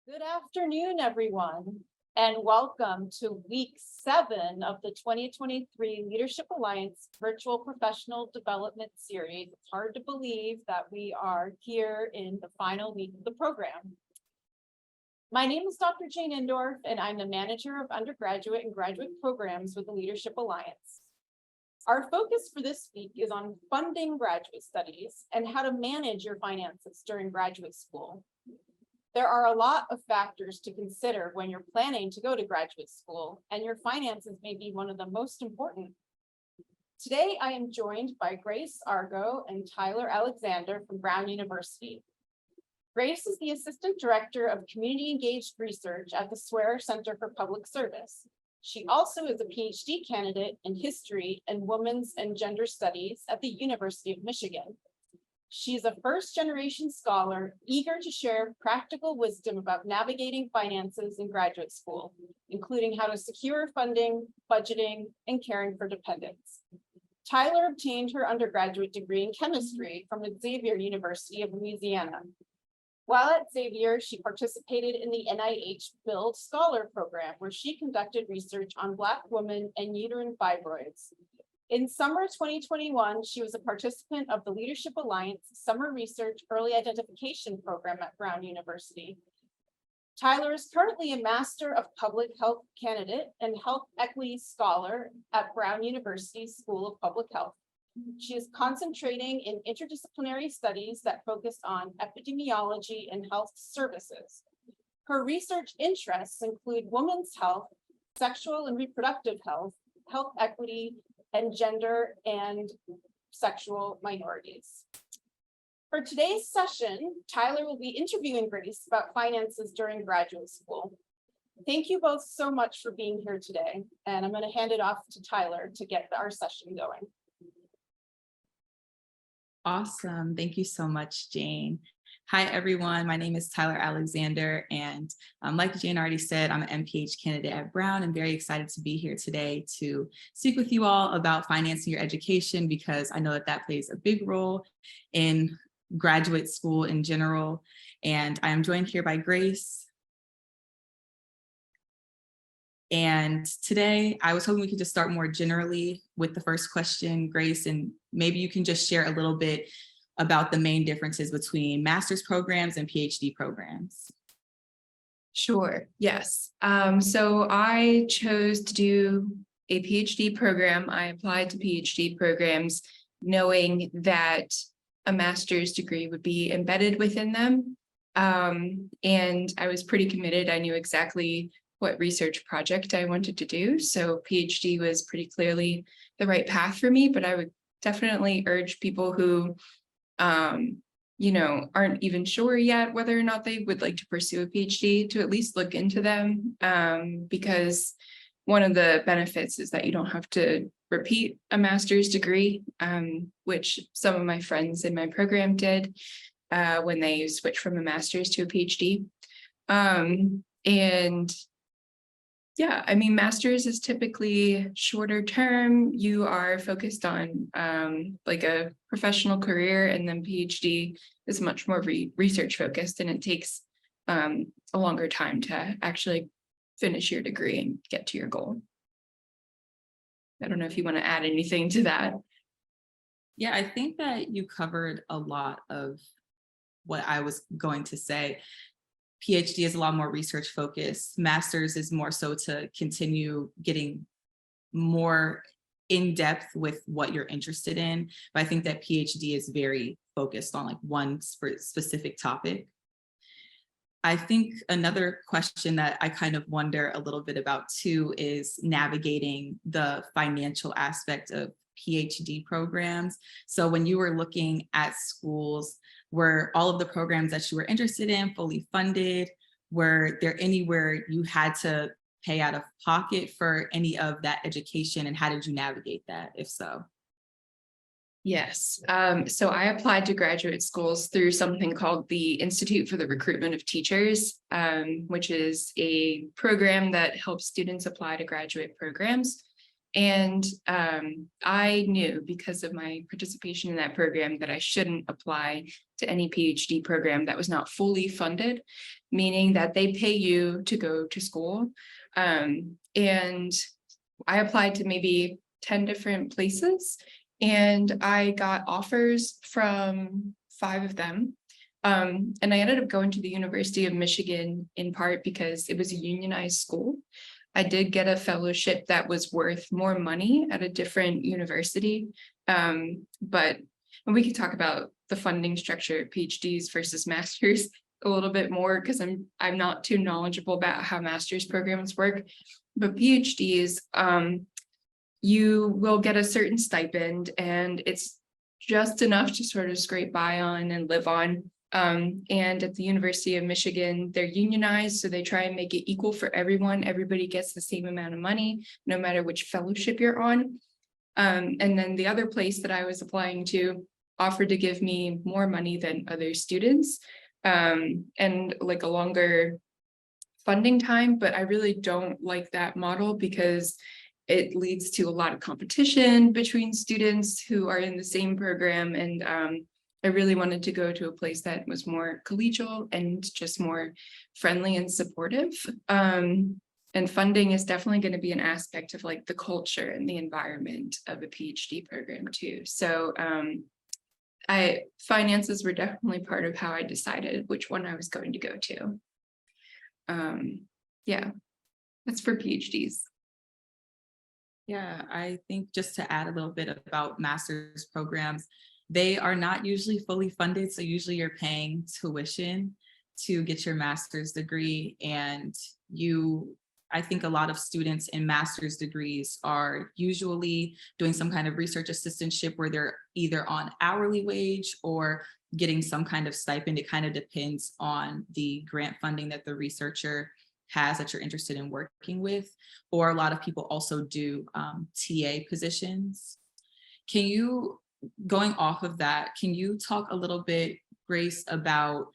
Good afternoon, everyone, and welcome to week 7 of the 2023 Leadership Alliance Virtual Professional Development Series. It's hard to believe that we are here in the final week of the program. My name is Dr. Jane Indorf, and I'm the manager of undergraduate and graduate programs with the Leadership Alliance. Our focus for this week is on funding graduate studies and how to manage your finances during graduate school. There are a lot of factors to consider when you're planning to go to graduate school, and your finances may be one of the most important. Today, I am joined by Grace Argo and Tyler Alexander from Brown University. Grace is the Assistant Director of Community Engaged Research at the Swearer Center for Public Service. She also is a PhD candidate in History and Women's and Gender Studies at the University of Michigan. She's a first-generation scholar, eager to share practical wisdom about navigating finances in graduate school, including how to secure funding, budgeting, and caring for dependents. Tyler obtained her undergraduate degree in chemistry from Xavier University of Louisiana. While at Xavier, she participated in the NIH Build Scholar Program, where she conducted research on Black women and uterine fibroids. In summer 2021, she was a participant of the Leadership Alliance Summer Research Early Identification Program at Brown University. Tyler is currently a Master of Public Health candidate and Health Equity Scholar at Brown University School of Public Health. She is concentrating in interdisciplinary studies that focus on epidemiology and health services. Her research interests include women's health, sexual and reproductive health, health equity, and gender and sexual minorities. For today's session, Tyler will be interviewing Grace about finances during graduate school. Thank you both so much for being here today, and I'm going to hand it off to Tyler to get our session going. Awesome. Thank you so much, Jane. Hi, everyone. My name is Tyler Alexander, and like Jane already said, I'm an MPH candidate at Brown and very excited to be here today to speak with you all about financing your education, because I know that that plays a big role in graduate school in general. And I am joined here by Grace. And today I was hoping we could just start more generally with the first question, Grace, and maybe you can just share a little bit about the main differences between master's programs and PhD programs. Sure, yes. So I chose to do a PhD program. I applied to PhD programs knowing that a master's degree would be embedded within them. And I was pretty committed. I knew exactly what research project I wanted to do. So PhD was pretty clearly the right path for me, but I would definitely urge people who aren't even sure yet whether or not they would like to pursue a PhD to at least look into them, because one of the benefits is that you don't have to repeat a master's degree, which some of my friends in my program did when they switched from a master's to a PhD. And yeah, I mean, master's is typically shorter term. You are focused on like a professional career, and then PhD is much more research focused, and it takes a longer time to actually finish your degree and get to your goal. I don't know if you want to add anything to that. Yeah, I think that you covered a lot of what I was going to say. PhD is a lot more research focused. Master's is more so to continue getting more in depth with what you're interested in. But I think that PhD is very focused on like one specific topic. I think another question that I kind of wonder a little bit about too is navigating the financial aspect of PhD programs. So when you were looking at schools, were all of the programs that you were interested in fully funded? Were there anywhere you had to pay out of pocket for any of that education, and how did you navigate that, if so? Yes. So I applied to graduate schools through something called the Institute for the Recruitment of Teachers, which is a program that helps students apply to graduate programs. And I knew, because of my participation in that program, that I shouldn't apply to any PhD program that was not fully funded, meaning that they pay you to go to school. And I applied to maybe 10 different places, and I got offers from 5 of them. And I ended up going to the University of Michigan in part because it was a unionized school. I did get a fellowship that was worth more money at a different university. But we could talk about the funding structure of PhDs versus masters a little bit more, because I'm not too knowledgeable about how master's programs work. But PhDs, you will get a certain stipend, and it's just enough to sort of scrape by on and live on. And at the University of Michigan, they're unionized, so they try and make it equal for everyone. Everybody gets the same amount of money, no matter which fellowship you're on. And then the other place that I was applying to offered to give me more money than other students, and like a longer funding time. But I really don't like that model because it leads to a lot of competition between students who are in the same program. And I really wanted to go to a place that was more collegial and just more friendly and supportive. And funding is definitely going to be an aspect of like the culture and the environment of a PhD program too. So finances were definitely part of how I decided which one I was going to go to. Yeah, that's for PhDs. Yeah, I think just to add a little bit about master's programs, they are not usually fully funded. So usually you're paying tuition to get your master's degree. And I think a lot of students in master's degrees are usually doing some kind of research assistantship where they're either on hourly wage or getting some kind of stipend. It kind of depends on the grant funding that the researcher has that you're interested in working with. Or a lot of people also do TA positions. Going off of that, can you talk a little bit, Grace, about,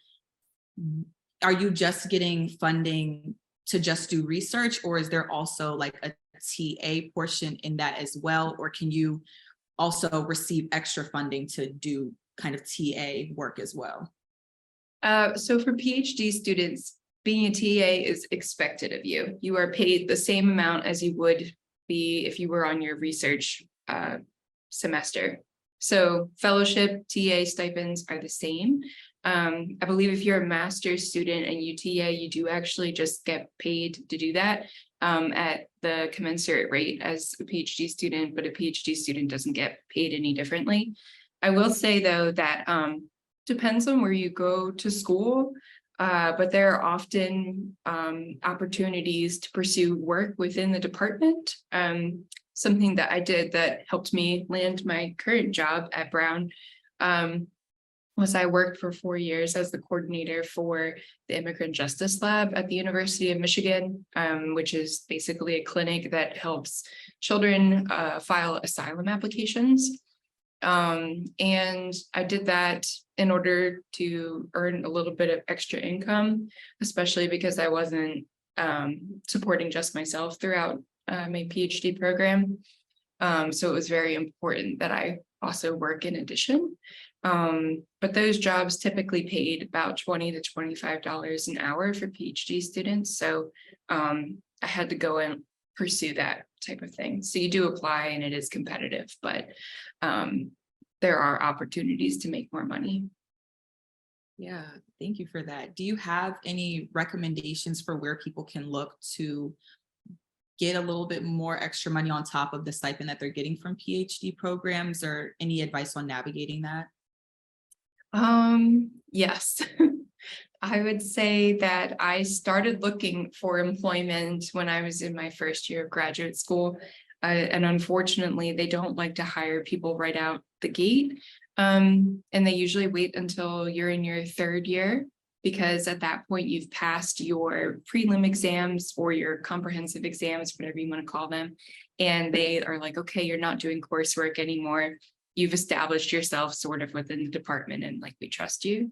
are you just getting funding to just do research, or is there also like a TA portion in that as well? Or can you also receive extra funding to do kind of TA work as well? So for PhD students, being a TA is expected of you. You are paid the same amount as you would be if you were on your research semester. So fellowship, TA stipends are the same. I believe if you're a master's student and you TA, you do actually just get paid to do that at the commensurate rate as a PhD student, but a PhD student doesn't get paid any differently. I will say though that depends on where you go to school, but there are often opportunities to pursue work within the department. Something that I did that helped me land my current job at Brown was I worked for 4 years as the coordinator for the Immigrant Justice Lab at the University of Michigan, which is basically a clinic that helps children file asylum applications. And I did that in order to earn a little bit of extra income, especially because I wasn't supporting just myself throughout my PhD program. So it was very important that I also work in addition. But those jobs typically paid about $20 to $25 an hour for PhD students. So I had to go and pursue that type of thing. So you do apply and it is competitive, but there are opportunities to make more money. Yeah, thank you for that. Do you have any recommendations for where people can look to get a little bit more extra money on top of the stipend that they're getting from PhD programs, or any advice on navigating that? Yes. I would say that I started looking for employment when I was in my first year of graduate school. And unfortunately, they don't like to hire people right out the gate. And they usually wait until you're in your 3rd year, because at that point you've passed your prelim exams or your comprehensive exams, whatever you want to call them. And they are like, okay, you're not doing coursework anymore. You've established yourself sort of within the department and like we trust you.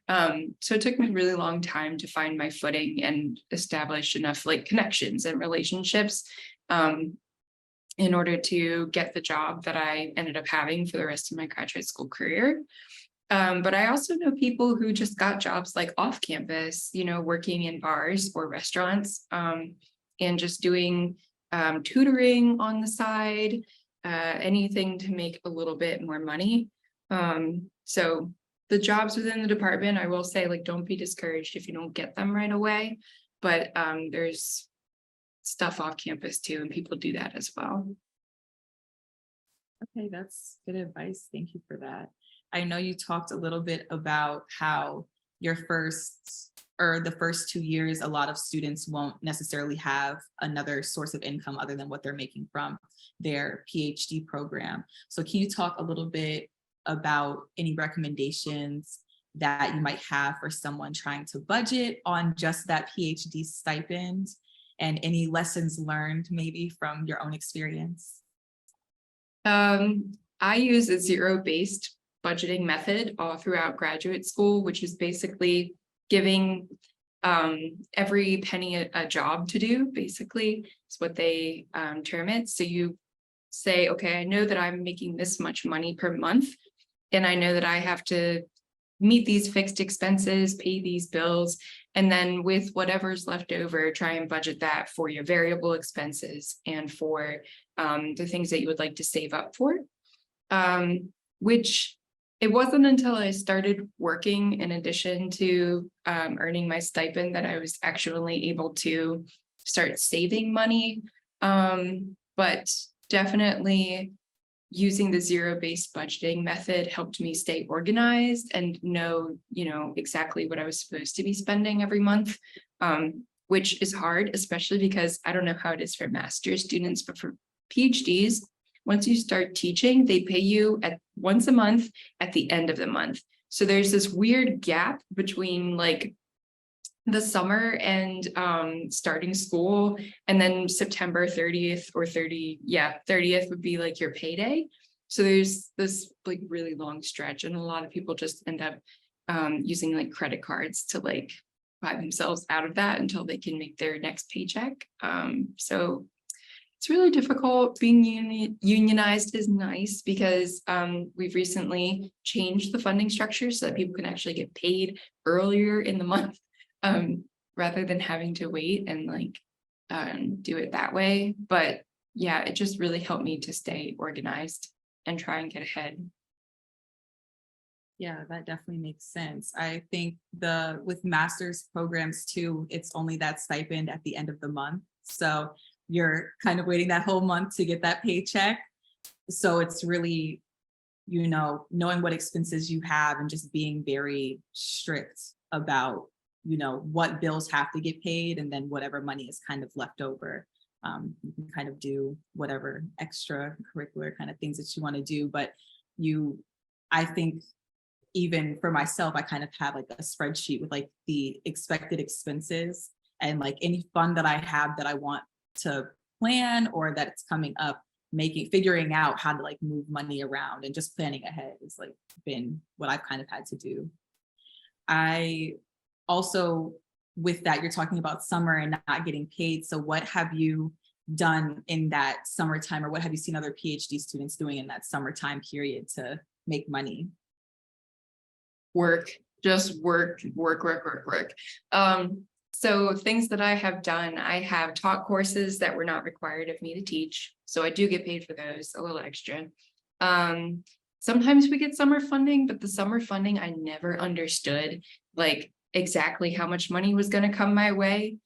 So it took me a really long time to find my footing and establish enough like connections and relationships in order to get the job that I ended up having for the rest of my graduate school career. But I also know people who just got jobs like off campus, working in bars or restaurants, and just doing tutoring on the side, anything to make a little bit more money. So the jobs within the department, I will say, like, don't be discouraged if you don't get them right away. But there's stuff off campus too, and people do that as well. Okay, that's good advice. Thank you for that. I know you talked a little bit about how the first 2 years, a lot of students won't necessarily have another source of income other than what they're making from their PhD program. So can you talk a little bit about any recommendations that you might have for someone trying to budget on just that PhD stipend, and any lessons learned maybe from your own experience? I use a zero-based budgeting method all throughout graduate school, which is basically giving every penny a job to do. Basically, is what they term it. So you say, okay, I know that I'm making this much money per month, and I know that I have to meet these fixed expenses, pay these bills, and then with whatever's left over, try and budget that for your variable expenses and for the things that you would like to save up for. Which it wasn't until I started working, in addition to earning my stipend, that I was actually able to start saving money. But definitely using the zero-based budgeting method helped me stay organized and know, exactly what I was supposed to be spending every month, which is hard, especially because I don't know how it is for master's students, but for PhDs, once you start teaching, they pay you once a month at the end of the month. So there's this weird gap between like the summer and starting school, and then September 30th or 30th would be like your payday. So there's this like really long stretch, and a lot of people just end up using like credit cards to like buy themselves out of that until they can make their next paycheck. So it's really difficult. Being unionized is nice because we've recently changed the funding structure so that people can actually get paid earlier in the month, rather than having to wait and like do it that way. But yeah, it just really helped me to stay organized and try and get ahead. Yeah, that definitely makes sense. I think with master's programs too, it's only that stipend at the end of the month. So you're kind of waiting that whole month to get that paycheck. So it's really, knowing what expenses you have and just being very strict about, what bills have to get paid, and then whatever money is kind of left over. You can kind of do whatever extracurricular kind of things that you want to do. But I think even for myself, I kind of have like a spreadsheet with like the expected expenses and like any fund that I have that I want to plan or that it's coming up, figuring out how to like move money around, and just planning ahead has like been what I've kind of had to do. I also, with that, you're talking about summer and not getting paid. So what have you done in that summertime, or what have you seen other PhD students doing in that summertime period to make money? Work. So things that I have done, I have taught courses that were not required of me to teach. So I do get paid for those, a little extra. Sometimes we get summer funding, but the summer funding, I never understood like exactly how much money was going to come my way.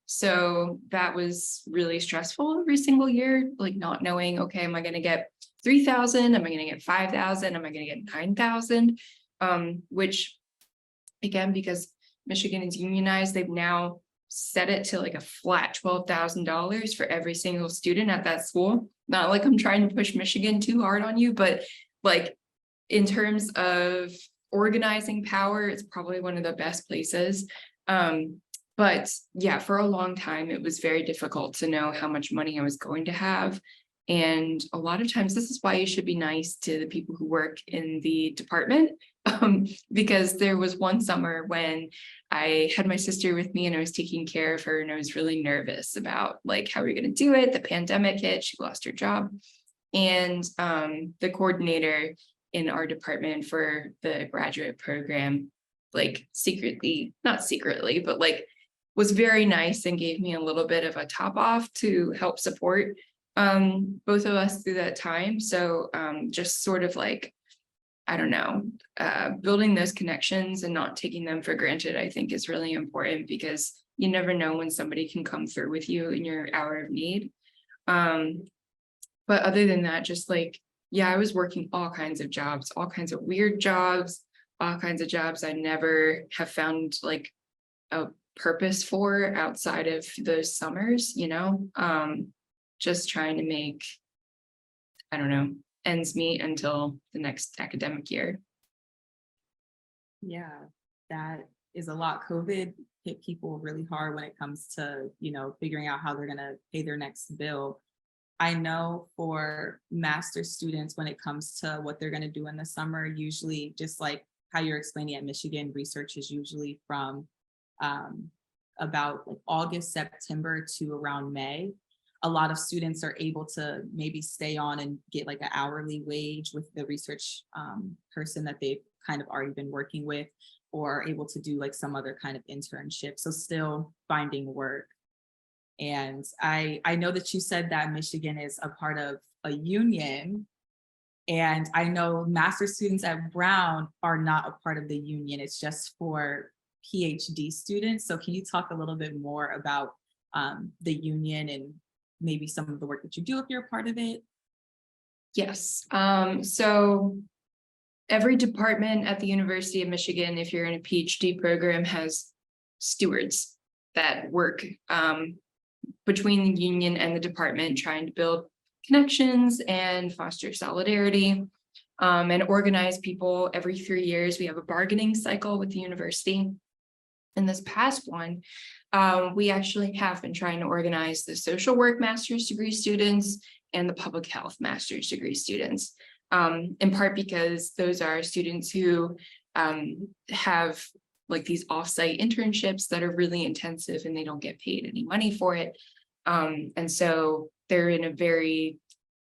So that was really stressful every single year, like not knowing, okay, am I going to get 3,000? Am I going to get 5,000? Am I going to get 9,000? Which again, because Michigan is unionized, they've now set it to like a flat $12,000 for every single student at that school. Not like I'm trying to push Michigan too hard on you, but like in terms of organizing power, it's probably one of the best places. But yeah, for a long time, it was very difficult to know how much money I was going to have. And a lot of times, this is why you should be nice to the people who work in the department, because there was one summer when I had my sister with me and I was taking care of her, and I was really nervous about like, how are we going to do it? The pandemic hit, she lost her job. And the coordinator in our department for the graduate program, like secretly, not secretly, but like was very nice and gave me a little bit of a top off to help support both of us through that time. So just sort of like, I don't know, building those connections and not taking them for granted, I think is really important, because you never know when somebody can come through with you in your hour of need. But other than that, just like, yeah, I was working all kinds of jobs, all kinds of weird jobs, all kinds of jobs I never have found like a purpose for outside of those summers, you know, just trying to make, I don't know, ends meet until the next academic year. Yeah, that is a lot. COVID hit people really hard when it comes to, you know, figuring out how they're going to pay their next bill. I know for master's students, when it comes to what they're going to do in the summer, usually just like how you're explaining at Michigan, research is usually from about like August, September to around May. A lot of students are able to maybe stay on and get like an hourly wage with the research person that they've kind of already been working with, or able to do like some other kind of internship. So still finding work. And I know that you said that Michigan is a part of a union. And I know master's students at Brown are not a part of the union. It's just for PhD students. So can you talk a little bit more about the union and maybe some of the work that you do if you're a part of it? Yes. So every department at the University of Michigan, if you're in a PhD program, has stewards that work between the union and the department, trying to build connections and foster solidarity and organize people. Every 3 years, we have a bargaining cycle with the university. In this past one, we actually have been trying to organize the social work master's degree students and the public health master's degree students, in part because those are students who have like these offsite internships that are really intensive and they don't get paid any money for it. And so they're in a very,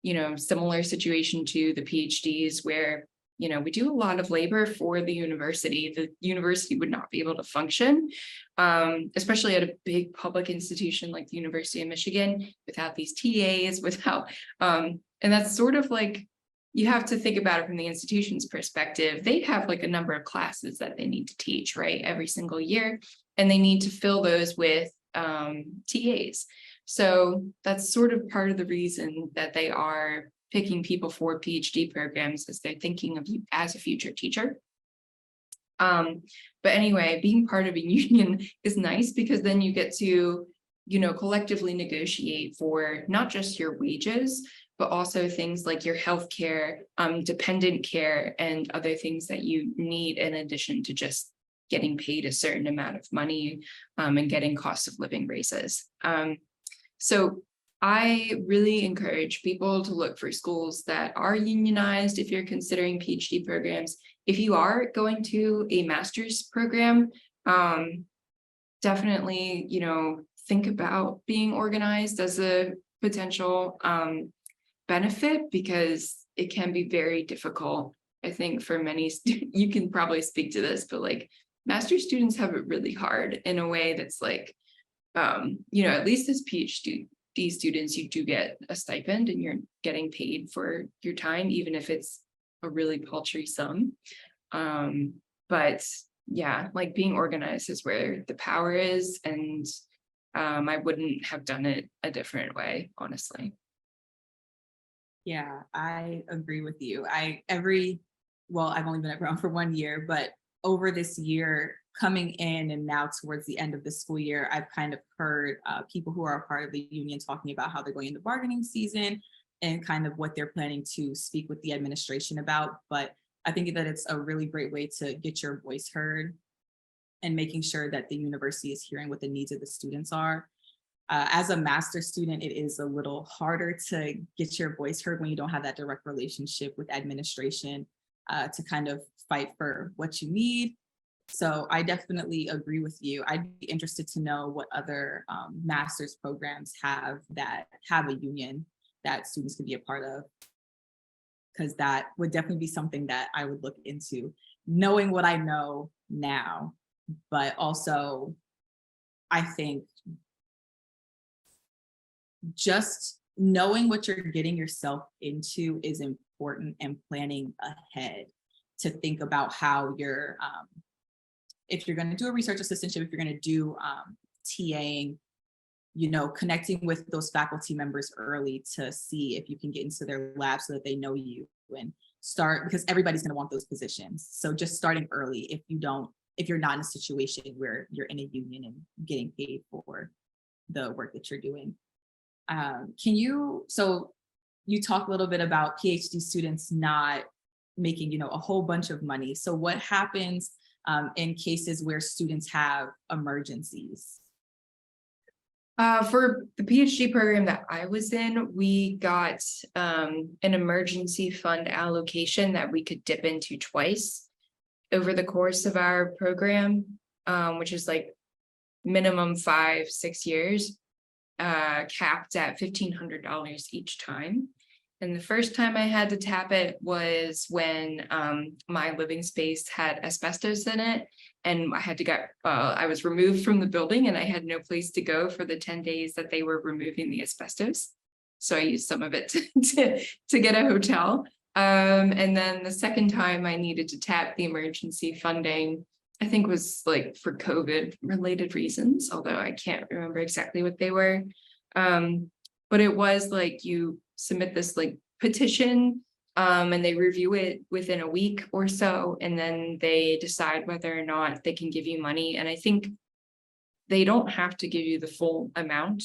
you know, similar situation to the PhDs where, you know, we do a lot of labor for the university. The university would not be able to function, especially at a big public institution like the University of Michigan, without these TAs, without, and that's sort of like, you have to think about it from the institution's perspective. They have like a number of classes that they need to teach, right, every single year, and they need to fill those with TAs. So that's sort of part of the reason that they are picking people for PhD programs, as they're thinking of you as a future teacher. But anyway, being part of a union is nice, because then you get to, you know, collectively negotiate for not just your wages, but also things like your healthcare, dependent care, and other things that you need in addition to just getting paid a certain amount of money and getting cost of living raises. So I really encourage people to look for schools that are unionized if you're considering PhD programs. If you are going to a master's program, definitely, you know, think about being organized as a potential benefit, because it can be very difficult, I think, for many you can probably speak to this, but like master's students have it really hard in a way that's like, you know, at least as PhD students, you do get a stipend and you're getting paid for your time, even if it's a really paltry sum. But yeah, like being organized is where the power is, and I wouldn't have done it a different way, honestly. Yeah, I agree with you. Well, I've only been at Brown for 1 year, but over this year coming in and now towards the end of the school year, I've kind of heard people who are a part of the union talking about how they're going into bargaining season and kind of what they're planning to speak with the administration about. But I think that it's a really great way to get your voice heard and making sure that the university is hearing what the needs of the students are. As a master's student, it is a little harder to get your voice heard when you don't have that direct relationship with administration to kind of fight for what you need. So I definitely agree with you. I'd be interested to know what other master's programs have that have a union that students can be a part of. because that would definitely be something that I would look into, knowing what I know now, but also I think just knowing what you're getting yourself into is important, and planning ahead to think about how you're, if you're going to do a research assistantship, if you're going to do TAing, you know, connecting with those faculty members early to see if you can get into their lab so that they know you, and start, because everybody's going to want those positions. So just starting early if you're not in a situation where you're in a union and getting paid for the work that you're doing. So you talk a little bit about PhD students not making, you know, a whole bunch of money. So what happens in cases where students have emergencies? For the PhD program that I was in, we got an emergency fund allocation that we could dip into twice over the course of our program, which is like minimum 5-6 years, capped at $1,500 each time. And the first time I had to tap it was when my living space had asbestos in it, and I had to get, I was removed from the building and I had no place to go for the 10 days that they were removing the asbestos. So I used some of it to get a hotel. And then the second time I needed to tap the emergency funding, I think was like for COVID related reasons, although I can't remember exactly what they were. But it was like you submit this like petition, and they review it within a week or so, and then they decide whether or not they can give you money. And I think they don't have to give you the full amount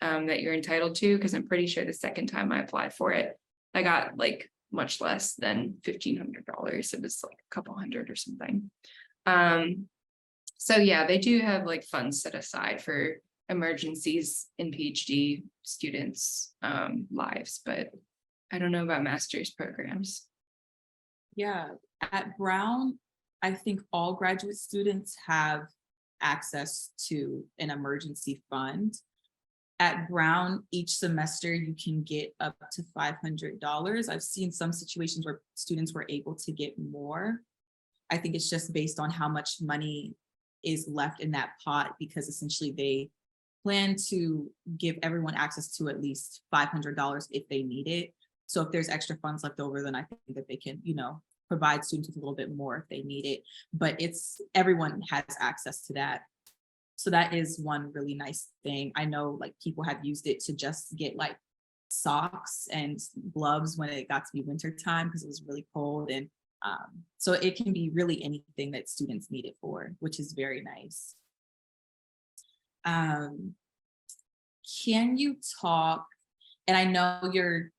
that you're entitled to, because I'm pretty sure the second time I applied for it, I got like much less than $1,500. It was like a couple hundred or something. So yeah, they do have like funds set aside for emergencies in PhD students' lives, but I don't know about master's programs. Yeah, at Brown, I think all graduate students have access to an emergency fund. At Brown, each semester you can get up to $500. I've seen some situations where students were able to get more. I think it's just based on how much money is left in that pot, because essentially they plan to give everyone access to at least $500 if they need it. So if there's extra funds left over, then I think that they can, you know, provide students with a little bit more if they need it. But everyone has access to that. So that is one really nice thing. I know like people have used it to just get like socks and gloves when it got to be winter time because it was really cold. And so it can be really anything that students need it for, which is very nice. Can you talk, and I know you're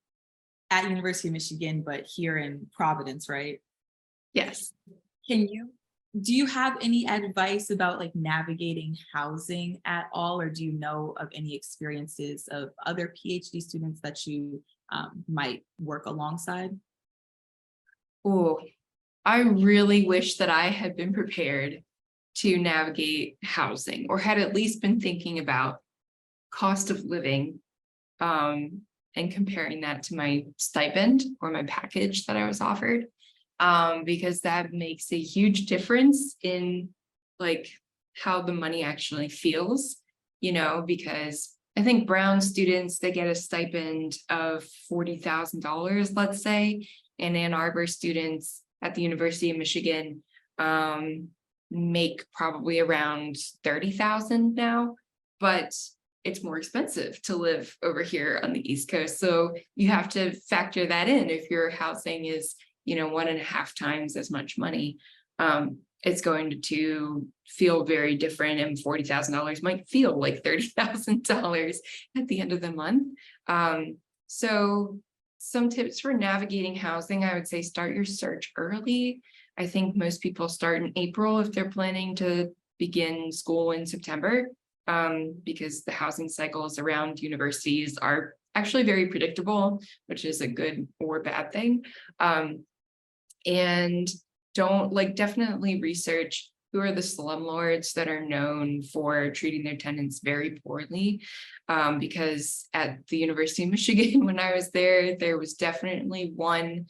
at University of Michigan, but here in Providence, right? Yes. Do you have any advice about like navigating housing at all, or do you know of any experiences of other PhD students that you might work alongside? Oh, I really wish that I had been prepared to navigate housing, or had at least been thinking about cost of living, and comparing that to my stipend or my package that I was offered, because that makes a huge difference in like how the money actually feels, you know, because I think Brown students, they get a stipend of $40,000, let's say, and Ann Arbor students at the University of Michigan make probably around 30,000 now, but it's more expensive to live over here on the East Coast. So you have to factor that in. If your housing is, you know, 1.5 times as much money, it's going to feel very different, and $40,000 might feel like $30,000 at the end of the month. So some tips for navigating housing, I would say start your search early. I think most people start in April if they're planning to begin school in September, because the housing cycles around universities are actually very predictable, which is a good or bad thing. And definitely research who are the slumlords that are known for treating their tenants very poorly. Because at the University of Michigan, when I was there, there was definitely one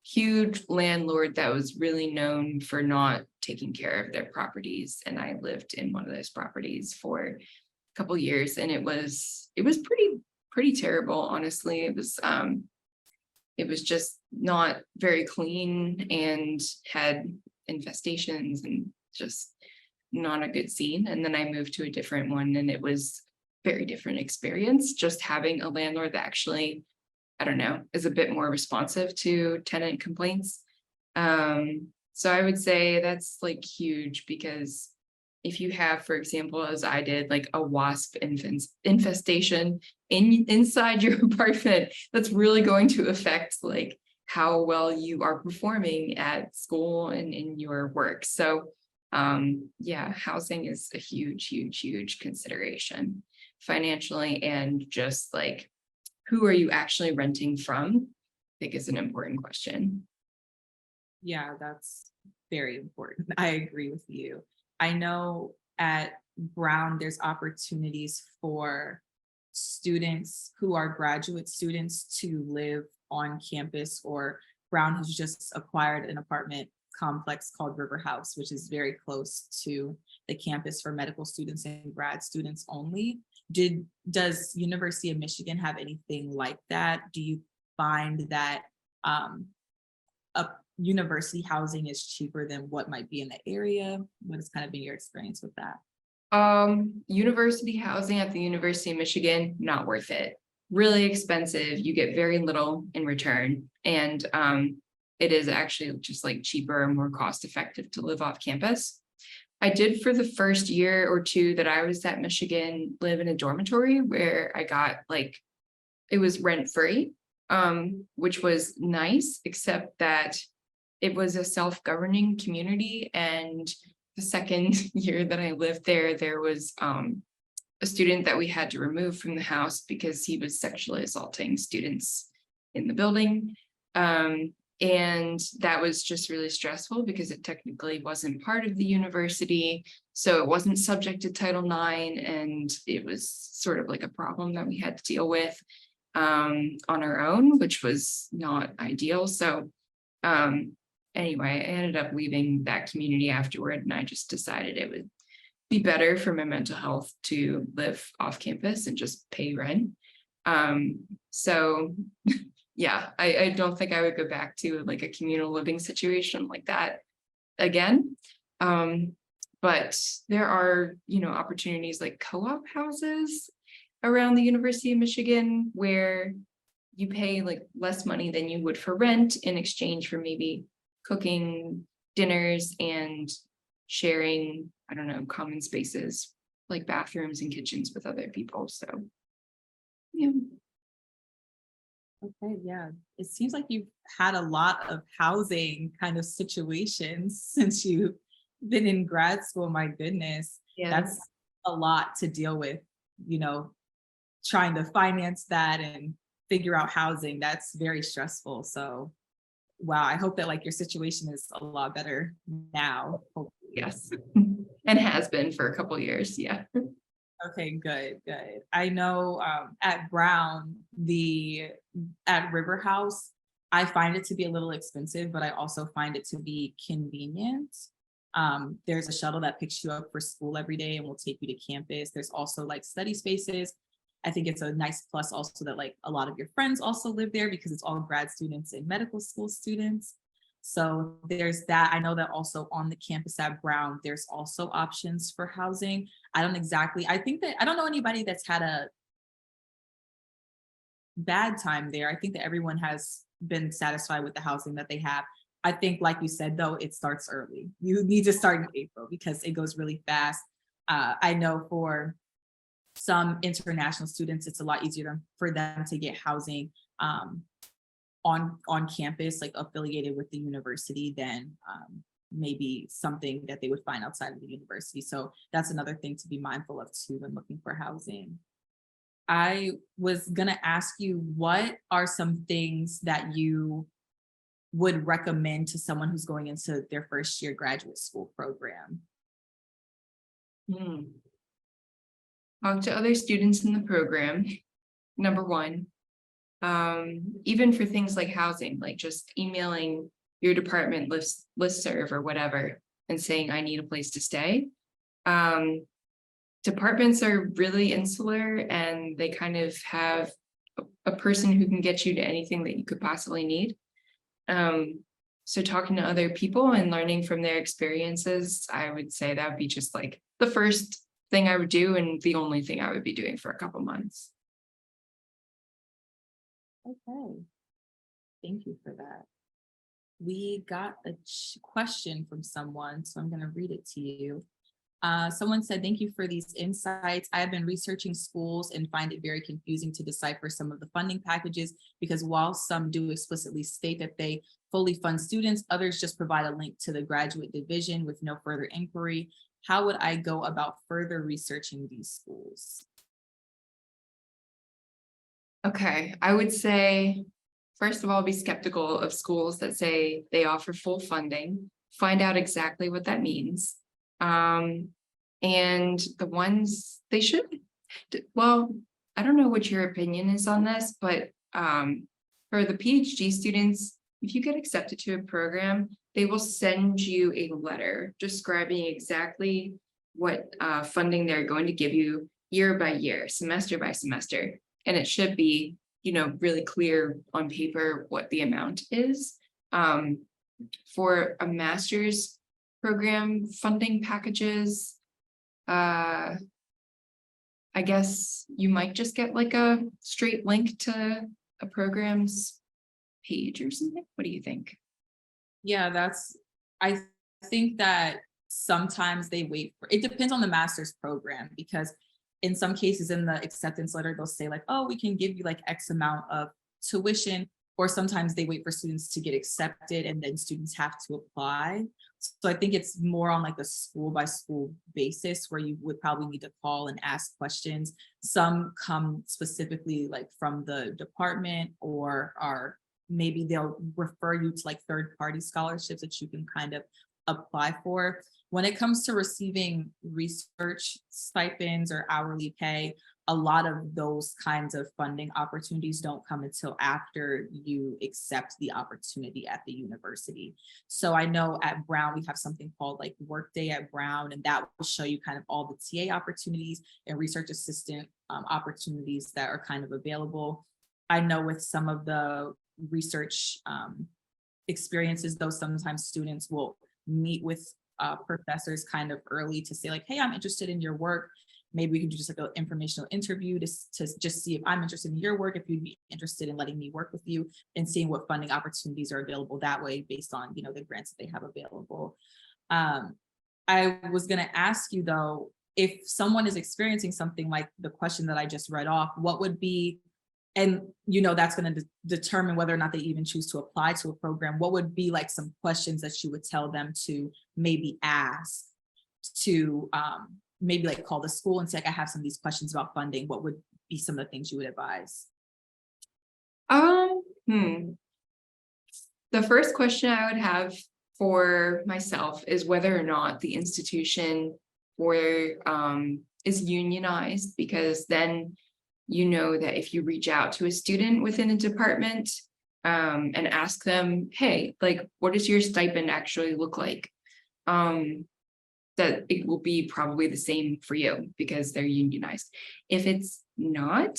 huge landlord that was really known for not taking care of their properties. And I lived in one of those properties for a couple years, and it was pretty terrible, honestly. It was just not very clean and had infestations and just not a good scene. And then I moved to a different one, and it was very different experience, just having a landlord that actually, I don't know, is a bit more responsive to tenant complaints. So I would say that's like huge, because if you have, for example, as I did, like a wasp infestation inside your apartment, that's really going to affect like how well you are performing at school and in your work. So yeah, housing is a huge consideration financially, and just like, who are you actually renting from, I think is an important question. Yeah, that's very important. I agree with you. I know at Brown, there's opportunities for students who are graduate students to live on campus, or Brown has just acquired an apartment complex called River House, which is very close to the campus for medical students and grad students only. Does University of Michigan have anything like that? Do you find that a university housing is cheaper than what might be in the area? What has kind of been your experience with that? University housing at the University of Michigan, not worth it. Really expensive. You get very little in return. And it is actually just like cheaper and more cost effective to live off campus. I did, for the first year or two that I was at Michigan, live in a dormitory where I got like, it was rent free, which was nice, except that it was a self-governing community. And the second year that I lived there, there was a student that we had to remove from the house because he was sexually assaulting students in the building. And that was just really stressful because it technically wasn't part of the university. So it wasn't subject to Title IX, and it was sort of like a problem that we had to deal with on our own, which was not ideal. So anyway, I ended up leaving that community afterward, and I just decided it would be better for my mental health to live off campus and just pay rent. So yeah, I don't think I would go back to like a communal living situation like that again. But there are, opportunities like co-op houses around the University of Michigan where you pay like less money than you would for rent in exchange for maybe cooking dinners and sharing, I don't know, common spaces like bathrooms and kitchens with other people. So yeah. Okay, yeah. It seems like you've had a lot of housing kind of situations since you've been in grad school. My goodness, Yeah. that's a lot to deal with, trying to finance that and figure out housing. That's very stressful. So, wow, I hope that like your situation is a lot better now. Hopefully. Yes. And has been for a couple of years. Yeah. Okay, good. I know at Brown, at River House, I find it to be a little expensive, but I also find it to be convenient. There's a shuttle that picks you up for school every day and will take you to campus. There's also like study spaces. I think it's a nice plus also that like a lot of your friends also live there because it's all grad students and medical school students. So there's that. I know that also on the campus at Brown, there's also options for housing. I don't know anybody that's had a bad time there. I think that everyone has been satisfied with the housing that they have. I think, like you said, though, it starts early. You need to start in April because it goes really fast. I know for some international students, it's a lot easier for them to get housing on campus, like affiliated with the university, than maybe something that they would find outside of the university. So that's another thing to be mindful of too when looking for housing. I was gonna ask you, what are some things that you would recommend to someone who's going into their first year graduate school program? Talk to other students in the program, number one. Even for things like housing, like just emailing your department listserv or whatever and saying, I need a place to stay. Departments are really insular and they kind of have a person who can get you to anything that you could possibly need. So talking to other people and learning from their experiences, I would say that would be just like the first thing I would do and the only thing I would be doing for a couple months. Okay. Thank you for that. We got a question from someone, so I'm going to read it to you. Someone said, thank you for these insights. I have been researching schools and find it very confusing to decipher some of the funding packages because while some do explicitly state that they fully fund students, others just provide a link to the graduate division with no further inquiry. How would I go about further researching these schools? Okay, I would say, first of all, be skeptical of schools that say they offer full funding. Find out exactly what that means. And the ones they should, well, I don't know what your opinion is on this, but for the PhD students, if you get accepted to a program, they will send you a letter describing exactly what funding they're going to give you year by year, semester by semester. And it should be, you know, really clear on paper what the amount is. For a master's program funding packages, I guess you might just get like a straight link to a program's page or something. What do you think? Yeah, I think that sometimes they wait for, it depends on the master's program, because in some cases in the acceptance letter, they'll say like, oh, we can give you like X amount of tuition, or sometimes they wait for students to get accepted and then students have to apply. So I think it's more on like a school by school basis where you would probably need to call and ask questions. Some come specifically like from the department, or are maybe they'll refer you to like third-party scholarships that you can kind of apply for. When it comes to receiving research stipends or hourly pay, a lot of those kinds of funding opportunities don't come until after you accept the opportunity at the university. So I know at Brown, we have something called like Workday at Brown, and that will show you kind of all the TA opportunities and research assistant opportunities that are kind of available. I know with some of the research experiences, though, sometimes students will meet with professors kind of early to say like, hey, I'm interested in your work. Maybe we can do just like an informational interview to just see if I'm interested in your work, if you'd be interested in letting me work with you, and seeing what funding opportunities are available that way based on, you know, the grants that they have available. I was going to ask you though, if someone is experiencing something like the question that I just read off, what would be, and you know, that's going to determine whether or not they even choose to apply to a program, what would be like some questions that you would tell them to maybe ask to maybe like call the school and say, like, I have some of these questions about funding. What would be some of the things you would advise? The first question I would have for myself is whether or not the institution is unionized, because then you know that if you reach out to a student within a department and ask them, hey, like, what does your stipend actually look like? That it will be probably the same for you because they're unionized. If it's not,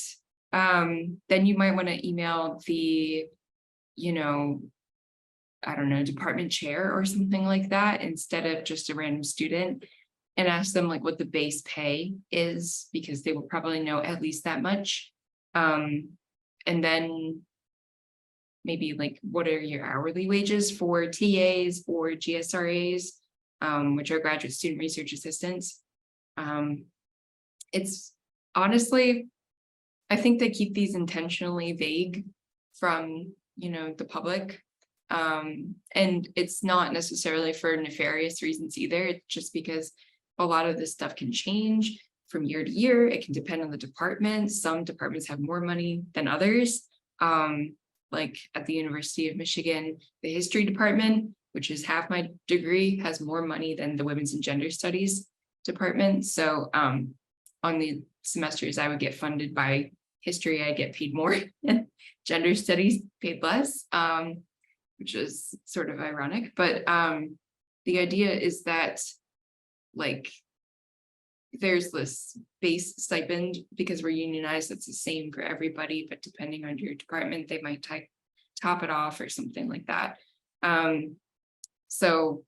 then you might want to email the, you know, I don't know, department chair or something like that, instead of just a random student, and ask them like what the base pay is, because they will probably know at least that much. And then maybe like, what are your hourly wages for TAs or GSRAs? Which are graduate student research assistants. It's honestly, I think they keep these intentionally vague from, you know, the public. And it's not necessarily for nefarious reasons either. It's just because a lot of this stuff can change from year to year. It can depend on the department. Some departments have more money than others. Like at the University of Michigan, the history department, which is half my degree, has more money than the women's and gender studies department. So on the semesters, I would get funded by history, I get paid more, gender studies paid less, which is sort of ironic, but the idea is that like there's this base stipend because we're unionized, it's the same for everybody, but depending on your department, they might top it off or something like that. So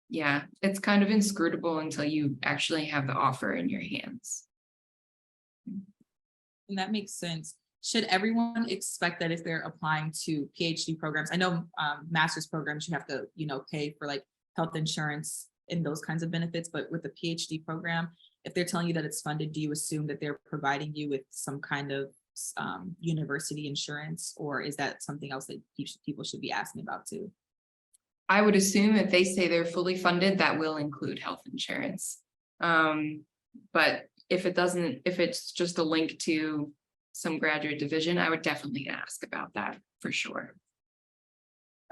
yeah, it's kind of inscrutable until you actually have the offer in your hands. And that makes sense. Should everyone expect that if they're applying to PhD programs? I know master's programs, you have to, pay for like health insurance and those kinds of benefits, but with the PhD program, if they're telling you that it's funded, do you assume that they're providing you with some kind of university insurance, or is that something else that people should be asking about too? I would assume if they say they're fully funded, that will include health insurance. But if it doesn't, if it's just a link to some graduate division, I would definitely ask about that for sure.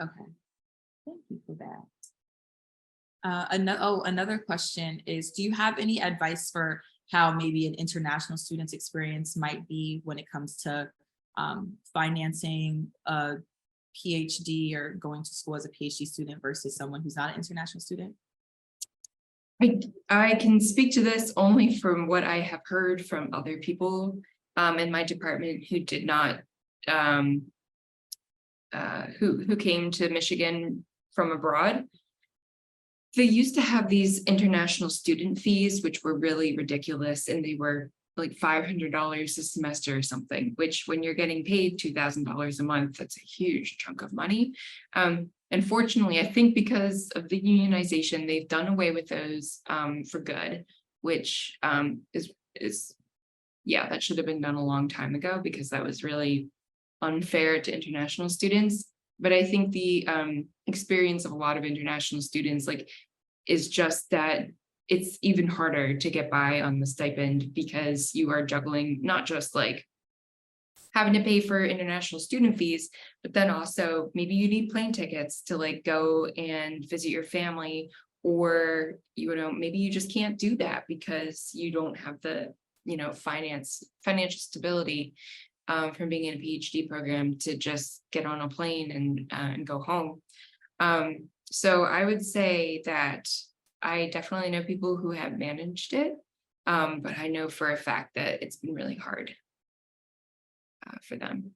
Okay, thank you for that. Another question is, do you have any advice for how maybe an international student's experience might be when it comes to financing a PhD or going to school as a PhD student versus someone who's not an international student? I can speak to this only from what I have heard from other people in my department who did not, who came to Michigan from abroad. They used to have these international student fees, which were really ridiculous, and they were like $500 a semester or something, which when you're getting paid $2,000 a month, that's a huge chunk of money. Unfortunately, I think because of the unionization, they've done away with those for good, which is yeah, that should have been done a long time ago because that was really unfair to international students. But I think the experience of a lot of international students is just that it's even harder to get by on the stipend because you are juggling not just having to pay for international student fees, but then also maybe you need plane tickets to go and visit your family, or maybe you just can't do that because you don't have the financial stability from being in a PhD program to just get on a plane and go home. So I would say that I definitely know people who have managed it, but I know for a fact that it's been really hard for them.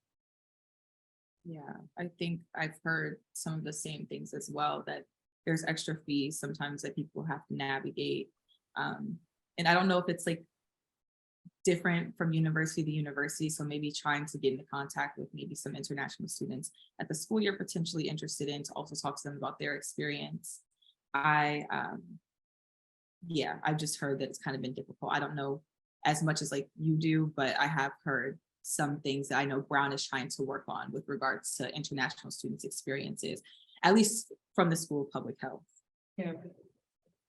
Yeah, I think I've heard some of the same things as well, that there's extra fees sometimes that people have to navigate. And I don't know if it's different from university to university. So maybe trying to get into contact with maybe some international students at the school you're potentially interested in to also talk to them about their experience. I've just heard that it's kind of been difficult. I don't know as much as you do, but I have heard some things that I know Brown is trying to work on with regards to international students' experiences, at least from the School of Public Health. Yeah,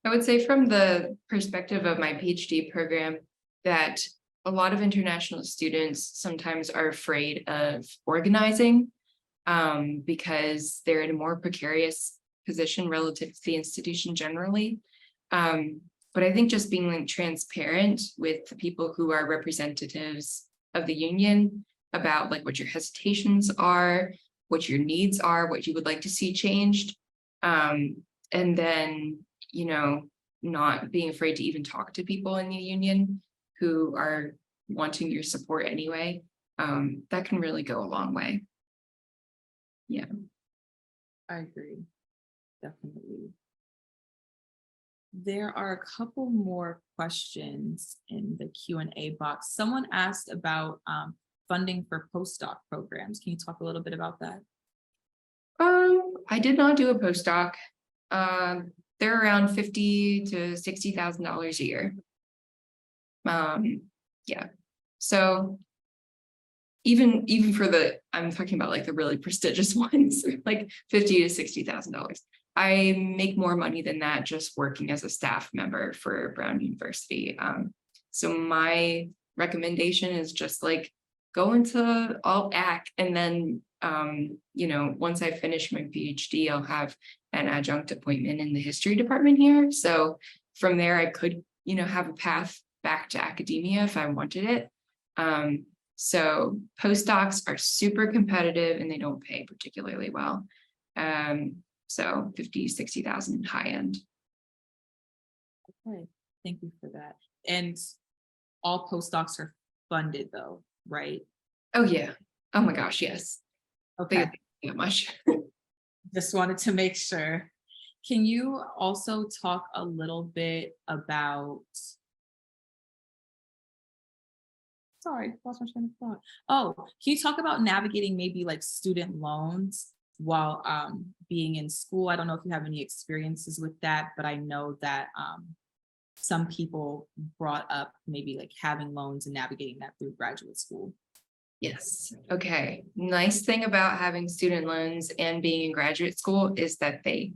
I would say from the perspective of my PhD program that a lot of international students sometimes are afraid of organizing because they're in a more precarious position relative to the institution generally. But I think just being transparent with the people who are representatives of the union about what your hesitations are, what your needs are, what you would like to see changed. And then, not being afraid to even talk to people in the union who are wanting your support anyway. That can really go a long way. Yeah. I agree. Definitely. There are a couple more questions in the Q&A box. Someone asked about funding for postdoc programs. Can you talk a little bit about that? I did not do a postdoc. They're around $50,000 to $60,000 a year. Yeah. So even for I'm talking about the really prestigious ones, $50,000 to $60,000. I make more money than that just working as a staff member for Brown University. So my recommendation is just go into alt AC, and then once I finish my PhD, I'll have an adjunct appointment in the history department here. So from there, I could have a path back to academia if I wanted it. So postdocs are super competitive and they don't pay particularly well. So 50, 60,000 high end. Okay, thank you for that. And all postdocs are funded though, right? Oh yeah. Oh my gosh, yes. They Okay, get that much. just wanted to make sure. Can you also talk a little bit about, sorry, lost my train of thought. Oh, can you talk about navigating maybe like student loans while being in school? I don't know if you have any experiences with that, but I know that some people brought up maybe like having loans and navigating that through graduate school. Yes. Okay. Nice thing about having student loans and being in graduate school is that they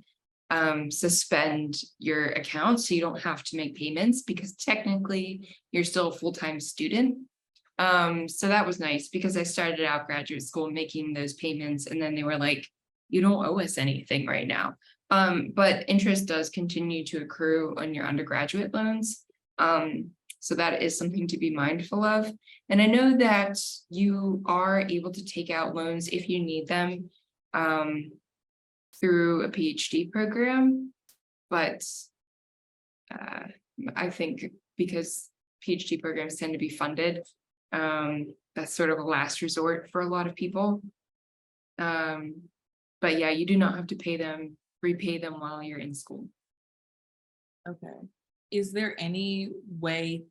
suspend your account, so you don't have to make payments because technically you're still a full-time student. So that was nice because I started out graduate school making those payments and then they were like, you don't owe us anything right now. But interest does continue to accrue on your undergraduate loans. So that is something to be mindful of. And I know that you are able to take out loans if you need them through a PhD program, but I think because PhD programs tend to be funded, that's sort of a last resort for a lot of people. But yeah, you do not have to repay them while you're in school. Okay. Is there any way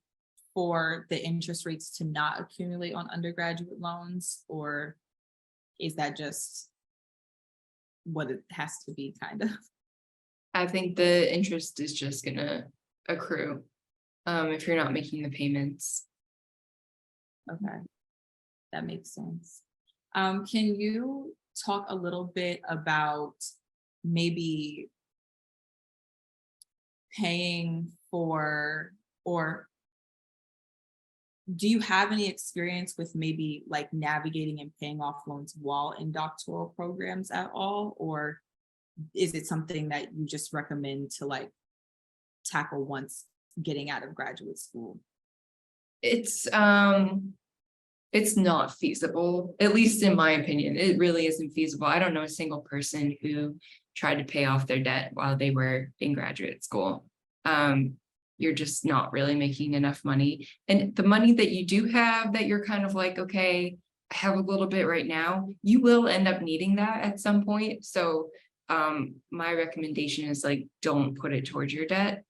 for the interest rates to not accumulate on undergraduate loans, or is that just what it has to be kind of? I think the interest is just gonna accrue if you're not making the payments. Okay, that makes sense. Can you talk a little bit about maybe paying for, or do you have any experience with maybe like navigating and paying off loans while in doctoral programs at all? Or is it something that you just recommend to like tackle once getting out of graduate school? It's not feasible, at least in my opinion. It really isn't feasible. I don't know a single person who tried to pay off their debt while they were in graduate school. You're just not really making enough money. And the money that you do have that you're kind of like, okay, I have a little bit right now, you will end up needing that at some point. So my recommendation is like, don't put it towards your debt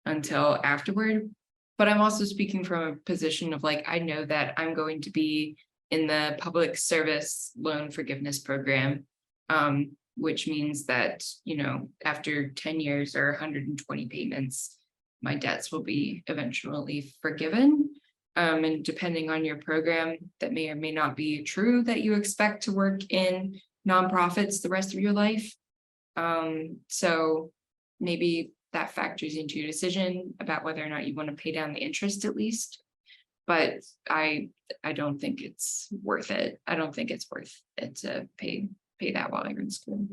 until afterward. But I'm also speaking from a position of like, I know that I'm going to be in the public service loan forgiveness program, which means that, you know, after 10 years or 120 payments, my debts will be eventually forgiven. And depending on your program, that may or may not be true that you expect to work in nonprofits the rest of your life. So maybe that factors into your decision about whether or not you want to pay down the interest at least. But I don't think it's worth it. I don't think it's worth it to pay that while you're in school.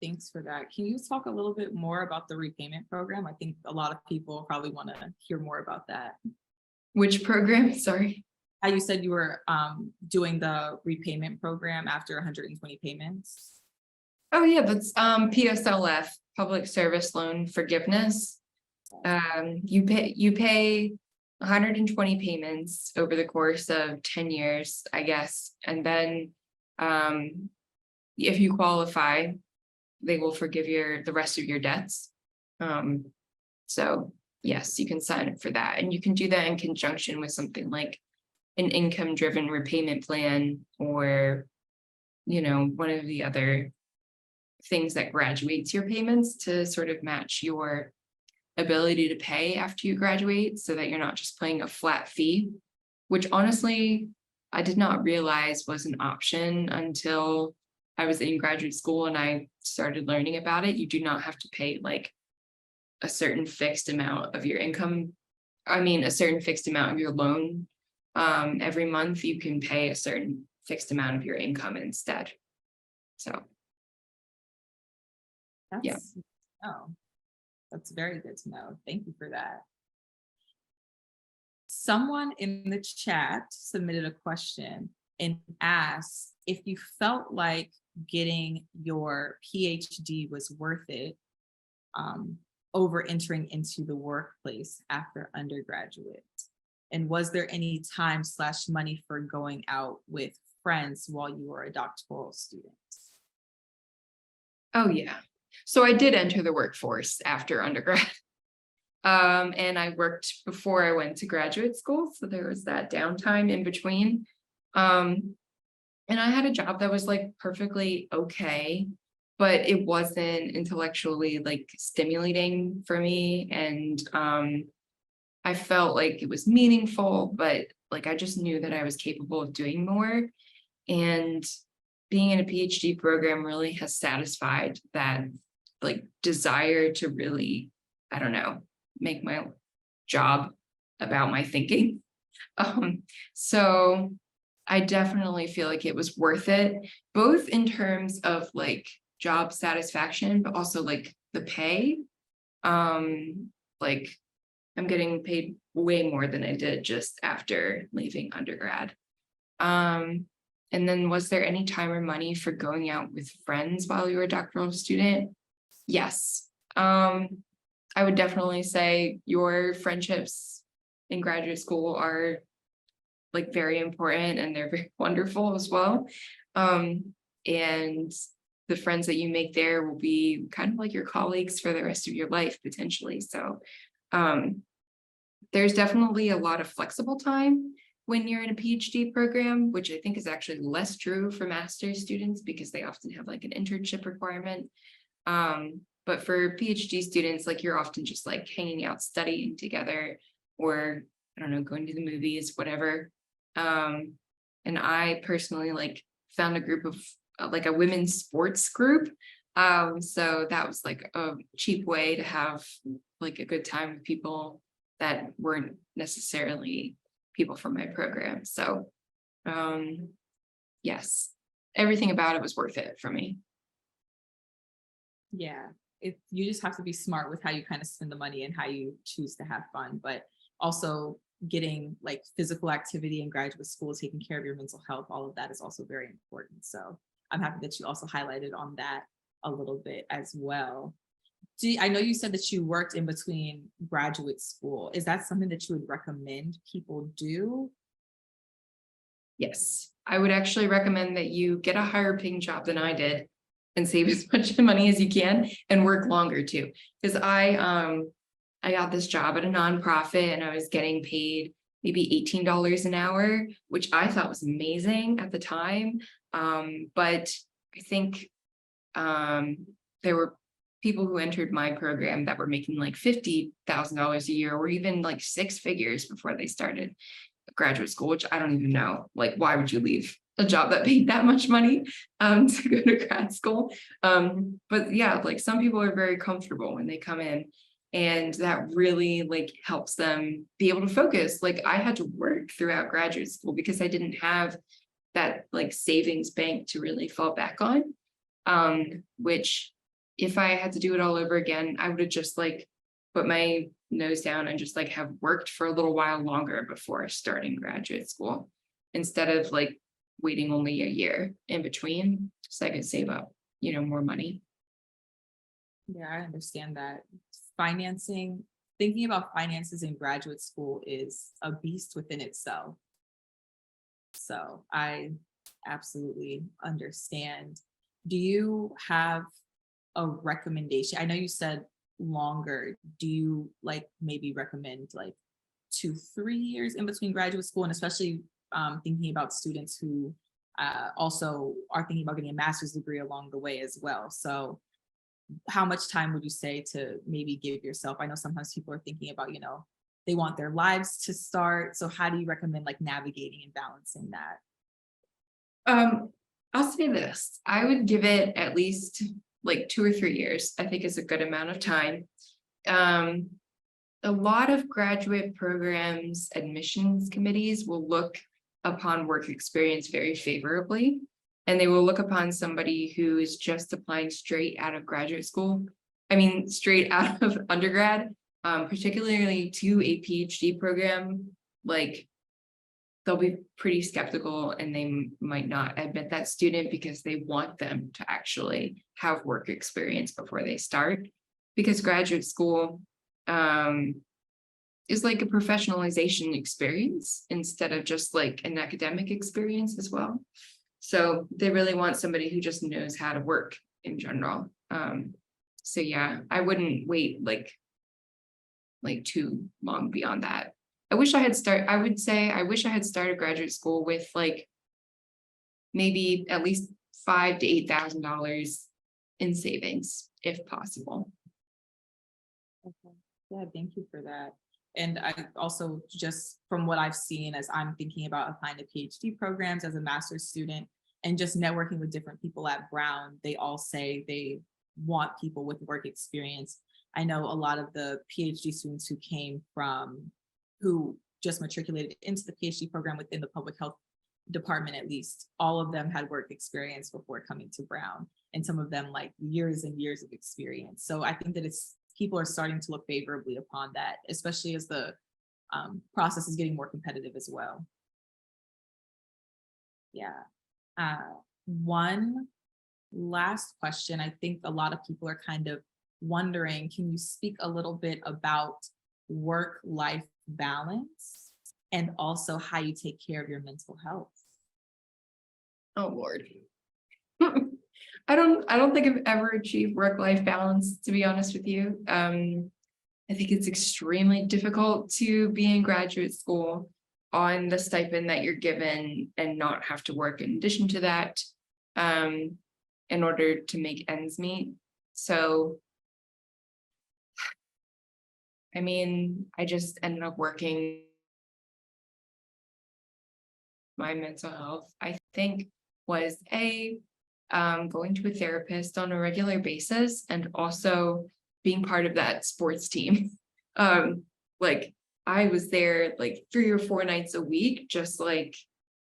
Thanks for that. Can you talk a little bit more about the repayment program? I think a lot of people probably want to hear more about that. Which program? Sorry. How you said you were doing the repayment program after 120 payments. Oh yeah, that's PSLF, Public Service Loan Forgiveness. You pay 120 payments over the course of 10 years, I guess. And then if you qualify, they will forgive the rest of your debts. So yes, you can sign up for that. And you can do that in conjunction with something like an income-driven repayment plan, or, you know, one of the other things that graduates your payments to sort of match your ability to pay after you graduate, so that you're not just paying a flat fee, which honestly, I did not realize was an option until I was in graduate school and I started learning about it. You do not have to pay like a certain fixed amount of your income. I mean, a certain fixed amount of your loan every month. You can pay a certain fixed amount of your income instead. So yeah. Oh, that's very good to know. Thank you for that. Someone in the chat submitted a question and asked if you felt like getting your PhD was worth it over entering into the workplace after undergraduate. And was there any time/money for going out with friends while you were a doctoral student? Oh, yeah. So I did enter the workforce after undergrad. And I worked before I went to graduate school. So there was that downtime in between. And I had a job that was like perfectly okay, but it wasn't intellectually like stimulating for me. And I felt like it was meaningful, but like I just knew that I was capable of doing more. And being in a PhD program really has satisfied that like desire to really, I don't know, make my job about my thinking. So I definitely feel like it was worth it, both in terms of like job satisfaction, but also like the pay. Like I'm getting paid way more than I did just after leaving undergrad. And then was there any time or money for going out with friends while you were a doctoral student? Yes. I would definitely say your friendships in graduate school are like very important and they're very wonderful as well. And the friends that you make there will be kind of like your colleagues for the rest of your life potentially. So there's definitely a lot of flexible time when you're in a PhD program, which I think is actually less true for master's students because they often have like an internship requirement. But for PhD students, like you're often just like hanging out, studying together, or I don't know, going to the movies, whatever. And I personally like found a group of like a women's sports group. So that was like a cheap way to have like a good time with people that weren't necessarily people from my program. So yes, everything about it was worth it for me. Yeah, you just have to be smart with how you kind of spend the money and how you choose to have fun, but also getting like physical activity in graduate school, taking care of your mental health, all of that is also very important. So I'm happy that you also highlighted on that a little bit as well. I know you said that you worked in between graduate school. Is that something that you would recommend people do? Yes, I would actually recommend that you get a higher paying job than I did and save as much money as you can and work longer too. Because I got this job at a nonprofit and I was getting paid maybe $18 an hour, which I thought was amazing at the time. But I think there were people who entered my program that were making like $50,000 a year or even like six figures before they started graduate school, which I don't even know. Like, why would you leave a job that paid that much money to go to grad school? But yeah, like some people are very comfortable when they come in, and that really like helps them be able to focus. Like I had to work throughout graduate school because I didn't have that like savings bank to really fall back on. Which if I had to do it all over again, I would have just like put my nose down and just like have worked for a little while longer before starting graduate school, instead of like waiting only a year in between so I could save up, more money. Yeah, I understand that. Thinking about finances in graduate school is a beast within itself. So I absolutely understand. Do you have a recommendation? I know you said longer. Do you like maybe recommend like 2-3 years in between graduate school, and especially thinking about students who also are thinking about getting a master's degree along the way as well? So how much time would you say to maybe give yourself? I know sometimes people are thinking about, they want their lives to start. So how do you recommend like navigating and balancing that? I'll say this, I would give it at least like 2 or 3 years, I think is a good amount of time. A lot of graduate programs, admissions committees will look upon work experience very favorably, and they will look upon somebody who is just applying straight out of graduate school. I mean, straight out of undergrad, particularly to a PhD program, like they'll be pretty skeptical and they might not admit that student because they want them to actually have work experience before they start. Because graduate school is like a professionalization experience instead of just like an academic experience as well. So they really want somebody who just knows how to work in general. So yeah, I wouldn't wait like too long beyond that. I wish I had started graduate school with like maybe at least $5,000 to $8,000 in savings, if possible. Okay. Yeah, thank you for that. And I also, just from what I've seen as I'm thinking about applying to PhD programs as a master's student and just networking with different people at Brown, they all say they want people with work experience. I know a lot of the PhD students who just matriculated into the PhD program within the public health department, at least, all of them had work experience before coming to Brown, and some of them like years and years of experience. So I think that people are starting to look favorably upon that, especially as the process is getting more competitive as well. Yeah. One last question. I think a lot of people are kind of wondering, can you speak a little bit about work-life balance and also how you take care of your mental health? Oh Lord. I don't think I've ever achieved work-life balance, to be honest with you. I think it's extremely difficult to be in graduate school on the stipend that you're given and not have to work in addition to that, in order to make ends meet. So, I mean, I just ended up working my mental health, I think, was going to a therapist on a regular basis and also being part of that sports team. Like I was there like 3 or 4 nights a week, just like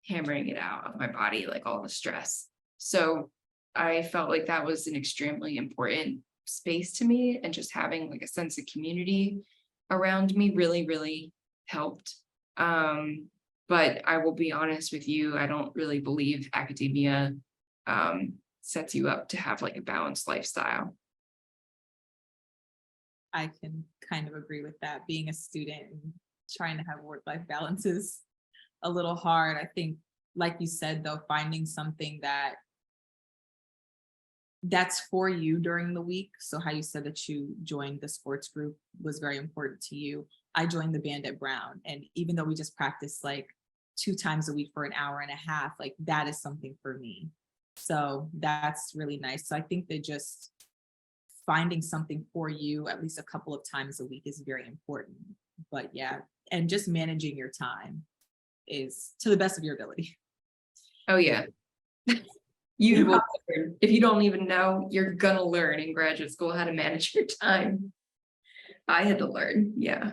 hammering it out of my body, like all the stress. So I felt like that was an extremely important space to me, and just having like a sense of community around me really, really helped. But I will be honest with you, I don't really believe academia sets you up to have like a balanced lifestyle. I can kind of agree with that. Being a student and trying to have work-life balance is a little hard. I think, like you said, though, finding something that's for you during the week. So how you said that you joined the sports group was very important to you. I joined the band at Brown, and even though we just practiced like 2 times a week for an hour and a half, like that is something for me. So that's really nice. So I think that just finding something for you at least a couple of times a week is very important. But yeah, and just managing your time is to the best of your ability. Oh yeah. You will learn. If you don't even know, you're gonna learn in graduate school how to manage your time. I had to learn. Yeah.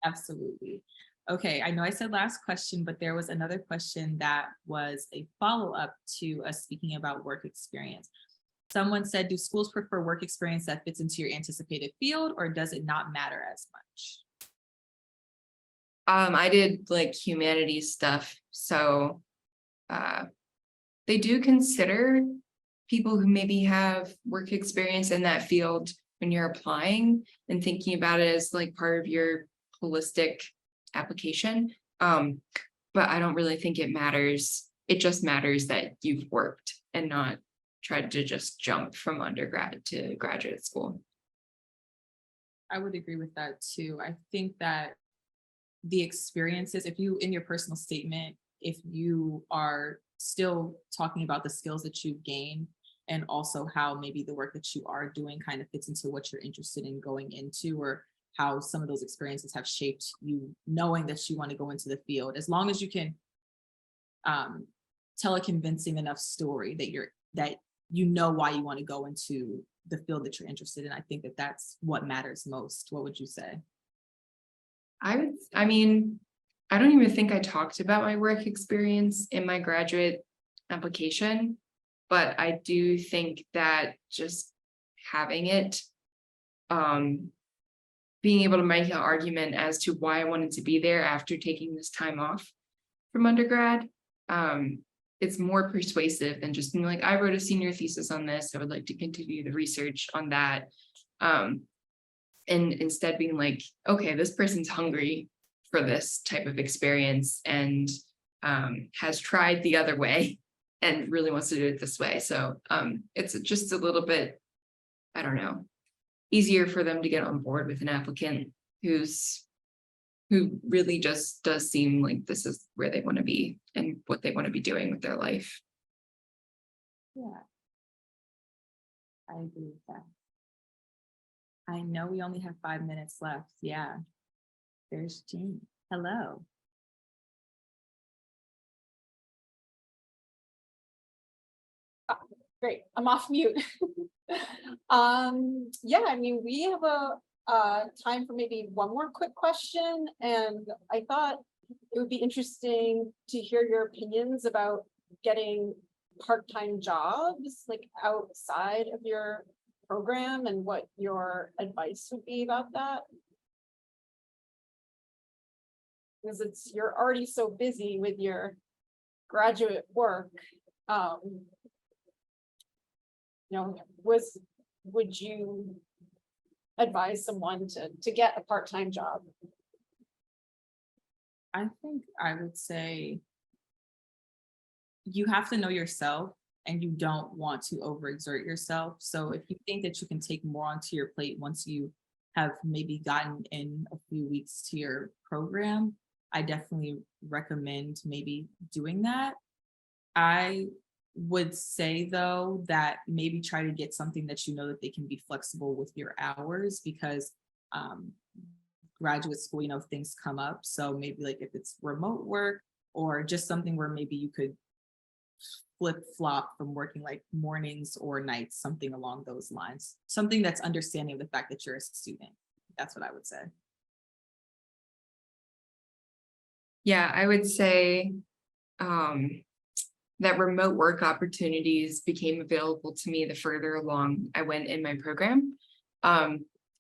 Absolutely. Okay, I know I said last question, but there was another question that was a follow-up to us speaking about work experience. Someone said, do schools prefer work experience that fits into your anticipated field, or does it not matter as much? I did like humanities stuff, so they do consider people who maybe have work experience in that field when you're applying and thinking about it as like part of your holistic application. But I don't really think it matters. It just matters that you've worked and not tried to just jump from undergrad to graduate school. I would agree with that too. I think that the experiences, if you, in your personal statement, if you are still talking about the skills that you've gained and also how maybe the work that you are doing kind of fits into what you're interested in going into, or how some of those experiences have shaped you knowing that you want to go into the field, as long as you can tell a convincing enough story that you know why you want to go into the field that you're interested in, I think that that's what matters most. What would you say? I mean, I don't even think I talked about my work experience in my graduate application, but I do think that just having it being able to make an argument as to why I wanted to be there after taking this time off from undergrad. It's more persuasive than just being like, I wrote a senior thesis on this. I would like to continue the research on that. And instead being like, okay, this person's hungry for this type of experience and has tried the other way and really wants to do it this way. So it's just a little bit, I don't know, easier for them to get on board with an applicant who really just does seem like this is where they want to be and what they want to be doing with their life. Yeah. I agree with that. I know we only have 5 minutes left. Yeah. There's Jean. Hello. Great, I'm off mute. Yeah, I mean, we have a time for maybe one more quick question, and I thought it would be interesting to hear your opinions about getting part-time jobs like outside of your program and what your advice would be about that. Because you're already so busy with your graduate work. You know, would you advise someone to get a part-time job? I think I would say you have to know yourself and you don't want to overexert yourself. So if you think that you can take more onto your plate once you have maybe gotten in a few weeks to your program, I definitely recommend maybe doing that. I would say though that maybe try to get something that you know that they can be flexible with your hours, because graduate school, you know, things come up. So maybe like if it's remote work or just something where maybe you could flip-flop from working like mornings or nights, something along those lines, something that's understanding of the fact that you're a student. That's what I would say. Yeah, I would say that remote work opportunities became available to me the further along I went in my program.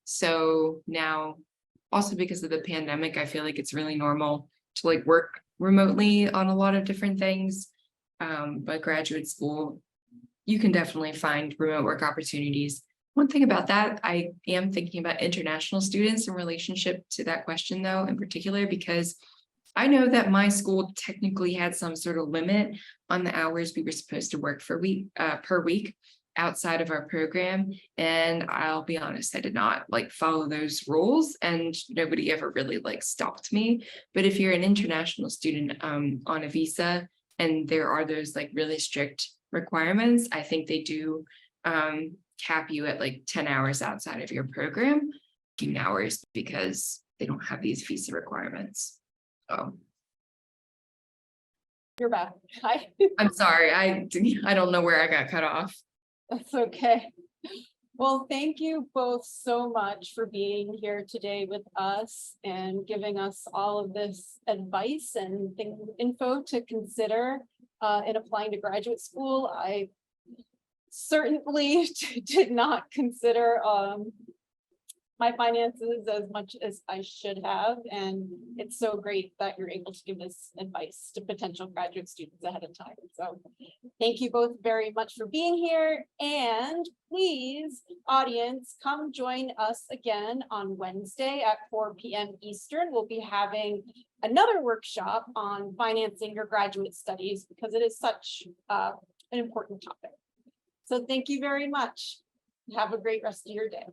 So now, also because of the pandemic, I feel like it's really normal to like work remotely on a lot of different things. But graduate school, you can definitely find remote work opportunities. One thing about that, I am thinking about international students in relationship to that question though, in particular, because I know that my school technically had some sort of limit on the hours we were supposed to work per week outside of our program. And I'll be honest, I did not like follow those rules and nobody ever really like stopped me. But if you're an international student on a visa and there are those like really strict requirements, I think they do cap you at like 10 hours outside of your program, hours, because they don't have these visa requirements. Oh, You're back. Hi. I'm sorry. I don't know where I got cut off. That's okay. Well, thank you both so much for being here today with us and giving us all of this advice and info to consider in applying to graduate school. I certainly did not consider my finances as much as I should have, and it's so great that you're able to give this advice to potential graduate students ahead of time. So thank you both very much for being here, and please, audience, come join us again on Wednesday at 4 p.m. Eastern. We'll be having another workshop on financing your graduate studies because it is such an important topic. So thank you very much. Have a great rest of your day.